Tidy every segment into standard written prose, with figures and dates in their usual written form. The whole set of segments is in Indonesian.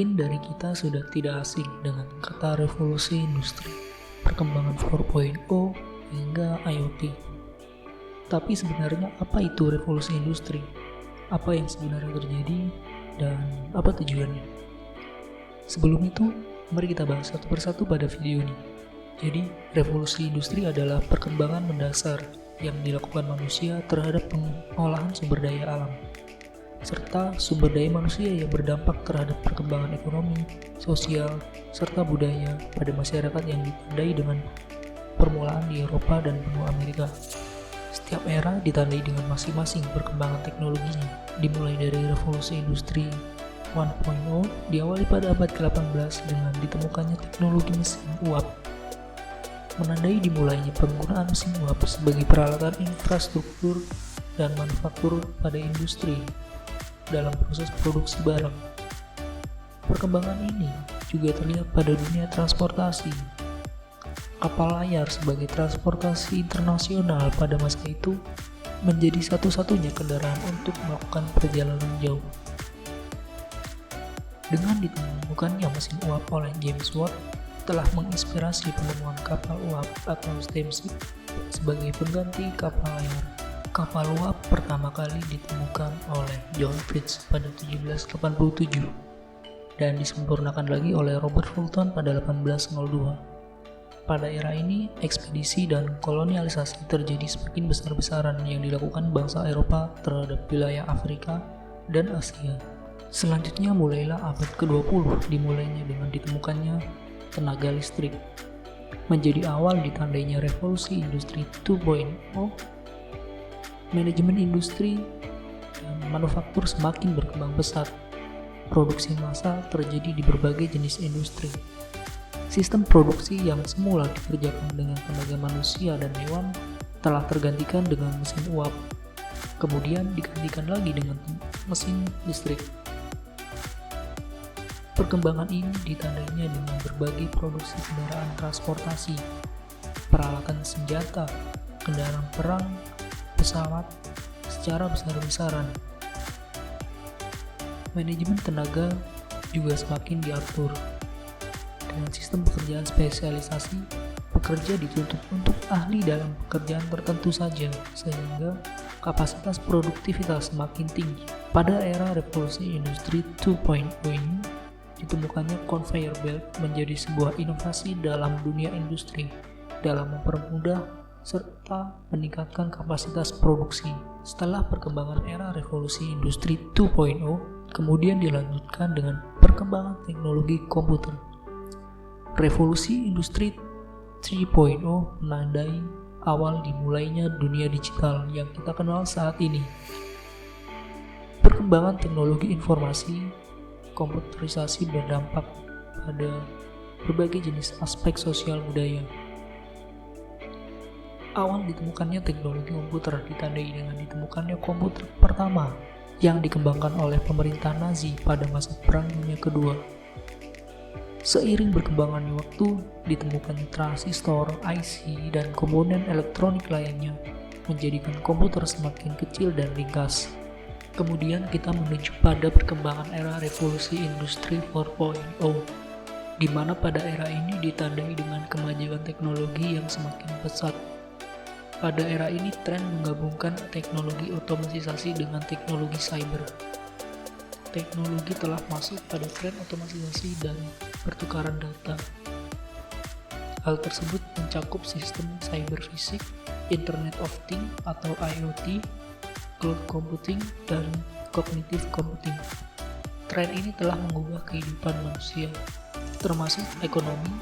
Mungkin dari kita sudah tidak asing dengan kata revolusi industri, perkembangan 4.0 hingga IoT. Tapi sebenarnya apa itu revolusi industri? Apa yang sebenarnya terjadi dan apa tujuannya? Sebelum itu, mari kita bahas satu persatu pada video ini. Jadi, revolusi industri adalah perkembangan mendasar yang dilakukan manusia terhadap pengolahan sumber daya alam, serta sumber daya manusia yang berdampak terhadap perkembangan ekonomi, sosial, serta budaya pada masyarakat yang ditandai dengan permulaan di Eropa dan benua Amerika. Setiap era ditandai dengan masing-masing perkembangan teknologinya, dimulai dari revolusi industri 1.0 diawali pada abad ke-18 dengan ditemukannya teknologi mesin uap, menandai dimulainya penggunaan mesin uap sebagai peralatan infrastruktur dan manufaktur pada industri dalam proses produksi barang. Perkembangan ini juga terlihat pada dunia transportasi. Kapal layar sebagai transportasi internasional pada masa itu menjadi satu-satunya kendaraan untuk melakukan perjalanan jauh. Dengan ditemukannya mesin uap oleh James Watt telah menginspirasi penemuan kapal uap atau steamship sebagai pengganti kapal layar. Kapal uap pertama kali ditemukan oleh John Fritz pada 1787 dan disempurnakan lagi oleh Robert Fulton pada 1802. Pada era ini, ekspedisi dan kolonialisasi terjadi semakin besar-besaran yang dilakukan bangsa Eropa terhadap wilayah Afrika dan Asia. Selanjutnya mulailah abad ke-20 dimulainya dengan ditemukannya tenaga listrik. Menjadi awal ditandainya revolusi industri 2.0, manajemen industri dan manufaktur semakin berkembang pesat. Produksi massal terjadi di berbagai jenis industri. Sistem produksi yang semula dikerjakan dengan tenaga manusia dan hewan telah tergantikan dengan mesin uap, kemudian digantikan lagi dengan mesin listrik. Perkembangan ini ditandainya dengan berbagai produksi kendaraan transportasi, peralatan senjata, kendaraan perang, pesawat secara besar-besaran. Manajemen tenaga juga semakin diatur. Dengan sistem pekerjaan spesialisasi, pekerja dituntut untuk ahli dalam pekerjaan tertentu saja, sehingga kapasitas produktivitas semakin tinggi. Pada era revolusi industri 2.0 ini, ditemukannya conveyor belt menjadi sebuah inovasi dalam dunia industri dalam mempermudah serta meningkatkan kapasitas produksi. Setelah perkembangan era revolusi industri 2.0, kemudian dilanjutkan dengan perkembangan teknologi komputer. Revolusi industri 3.0 menandai awal dimulainya dunia digital yang kita kenal saat ini. Perkembangan teknologi informasi, komputerisasi berdampak pada berbagai jenis aspek sosial budaya. Awal ditemukannya teknologi komputer ditandai dengan ditemukannya komputer pertama yang dikembangkan oleh pemerintah Nazi pada masa Perang Dunia Kedua. Seiring berkembangannya waktu, ditemukannya transistor, IC, dan komponen elektronik lainnya menjadikan komputer semakin kecil dan ringkas. Kemudian kita menuju pada perkembangan era revolusi industri 4.0, di mana pada era ini ditandai dengan kemajuan teknologi yang semakin pesat. Pada era ini tren menggabungkan teknologi otomatisasi dengan teknologi cyber. Teknologi telah masuk pada tren otomatisasi dan pertukaran data. Hal tersebut mencakup sistem cyber fisik, Internet of Things atau IoT, cloud computing, dan cognitive computing. Tren ini telah mengubah kehidupan manusia, termasuk ekonomi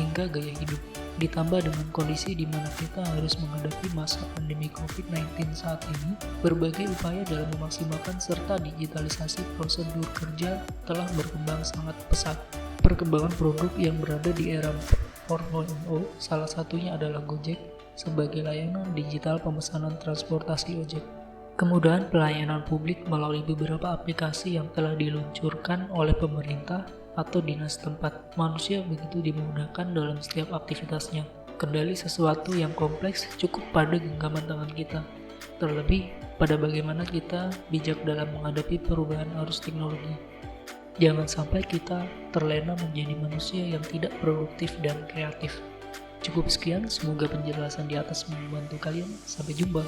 hingga gaya hidup. Ditambah dengan kondisi di mana kita harus menghadapi masa pandemi COVID-19 saat ini, berbagai upaya dalam memaksimalkan serta digitalisasi prosedur kerja telah berkembang sangat pesat. Perkembangan produk yang berada di era 4.0 salah satunya adalah Gojek sebagai layanan digital pemesanan transportasi ojek. Kemudahan pelayanan publik melalui beberapa aplikasi yang telah diluncurkan oleh pemerintah atau dinas tempat. Manusia begitu dimudahkan dalam setiap aktivitasnya. Kendali sesuatu yang kompleks cukup pada genggaman tangan kita. Terlebih pada bagaimana kita bijak dalam menghadapi perubahan arus teknologi. Jangan sampai kita terlena menjadi manusia yang tidak produktif dan kreatif. Cukup sekian, semoga penjelasan di atas membantu kalian. Sampai jumpa.